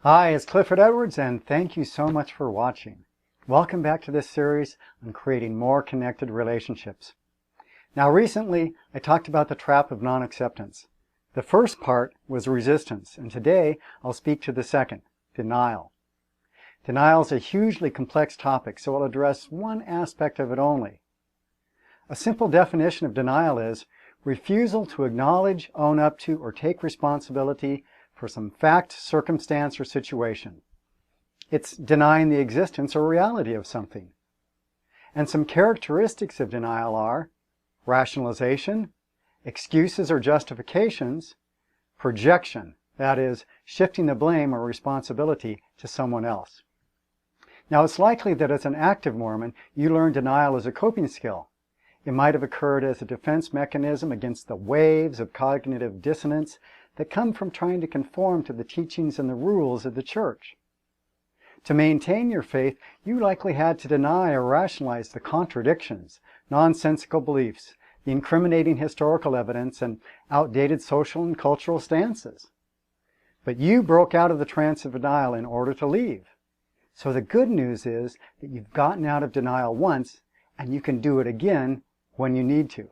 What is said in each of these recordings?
Hi, it's Clifford Edwards, and thank you so much for watching. Welcome back to this series on creating more connected relationships. Now, recently, I talked about the trap of non-acceptance. The first part was resistance, and today I'll speak to the second, denial. Denial is a hugely complex topic, so I'll address one aspect of it only. A simple definition of denial is refusal to acknowledge, own up to, or take responsibility for some fact, circumstance, or situation. It's denying the existence or reality of something. And some characteristics of denial are rationalization, excuses or justifications, projection, that is, shifting the blame or responsibility to someone else. Now, it's likely that as an active Mormon, you learned denial as a coping skill. It might have occurred as a defense mechanism against the waves of cognitive dissonance that come from trying to conform to the teachings and the rules of the church. To maintain your faith, you likely had to deny or rationalize the contradictions, nonsensical beliefs, the incriminating historical evidence, and outdated social and cultural stances. But you broke out of the trance of denial in order to leave. So the good news is that you've gotten out of denial once, and you can do it again when you need to.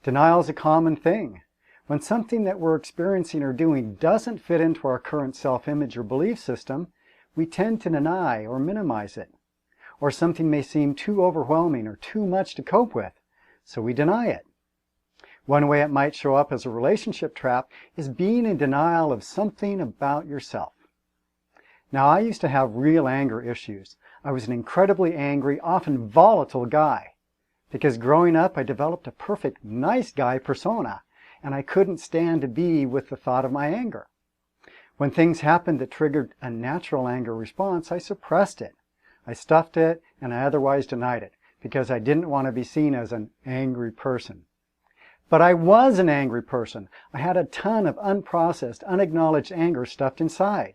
Denial is a common thing. When something that we're experiencing or doing doesn't fit into our current self-image or belief system, we tend to deny or minimize it. Or something may seem too overwhelming or too much to cope with, so we deny it. One way it might show up as a relationship trap is being in denial of something about yourself. Now, I used to have real anger issues. I was an incredibly angry, often volatile guy. Because growing up, I developed a perfect nice guy persona, and I couldn't stand to be with the thought of my anger. When things happened that triggered a natural anger response, I suppressed it. I stuffed it, and I otherwise denied it, because I didn't want to be seen as an angry person. But I was an angry person. I had a ton of unprocessed, unacknowledged anger stuffed inside.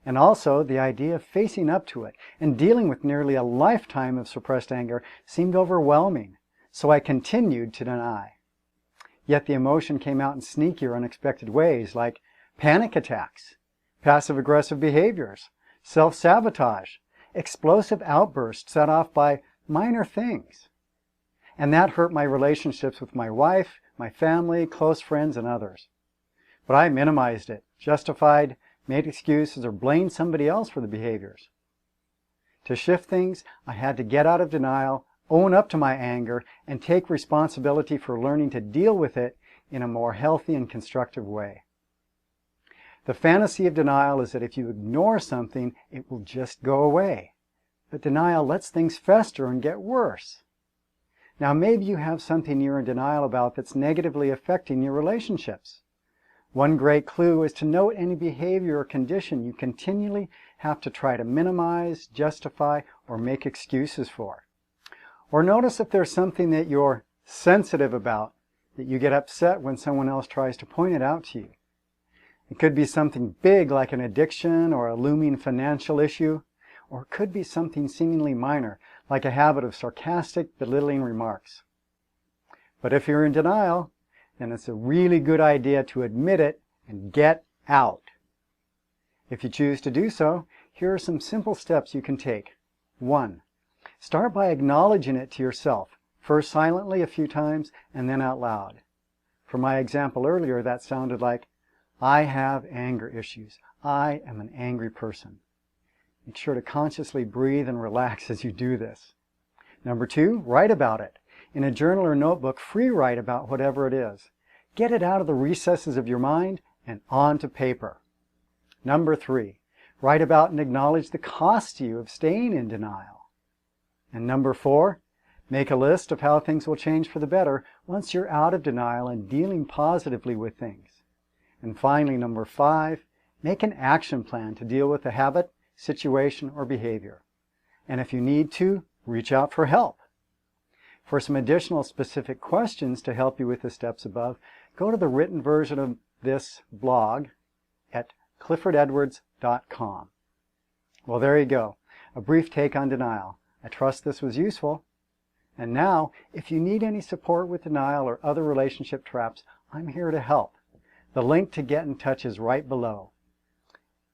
And also, the idea of facing up to it and dealing with nearly a lifetime of suppressed anger seemed overwhelming, so I continued to deny. Yet the emotion came out in sneakier, unexpected ways, like panic attacks, passive-aggressive behaviors, self-sabotage, explosive outbursts set off by minor things. And that hurt my relationships with my wife, my family, close friends, and others. But I minimized it, justified, made excuses, or blamed somebody else for the behaviors. To shift things, I had to get out of denial, own up to my anger, and take responsibility for learning to deal with it in a more healthy and constructive way. The fantasy of denial is that if you ignore something, it will just go away. But denial lets things fester and get worse. Now, maybe you have something you're in denial about that's negatively affecting your relationships. One great clue is to note any behavior or condition you continually have to try to minimize, justify, or make excuses for. Or notice if there's something that you're sensitive about, that you get upset when someone else tries to point it out to you. It could be something big like an addiction or a looming financial issue, or it could be something seemingly minor like a habit of sarcastic, belittling remarks. But if you're in denial, then it's a really good idea to admit it and get out. If you choose to do so, here are some simple steps you can take. 1. Start by acknowledging it to yourself, first silently a few times and then out loud. For my example earlier, that sounded like, I have anger issues. I am an angry person. Make sure to consciously breathe and relax as you do this. Number 2, write about it. In a journal or notebook, free write about whatever it is. Get it out of the recesses of your mind and onto paper. Number 3, write about and acknowledge the cost to you of staying in denial. And number 4, make a list of how things will change for the better once you're out of denial and dealing positively with things. And finally, number 5, make an action plan to deal with the habit, situation, or behavior. And if you need to, reach out for help. For some additional specific questions to help you with the steps above, go to the written version of this blog at cliffordedwards.com. Well, there you go. A brief take on denial. I trust this was useful. And now, if you need any support with denial or other relationship traps, I'm here to help. The link to get in touch is right below.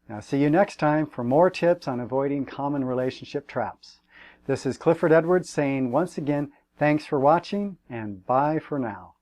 Now see you next time for more tips on avoiding common relationship traps. This is Clifford Edwards saying once again, thanks for watching and bye for now.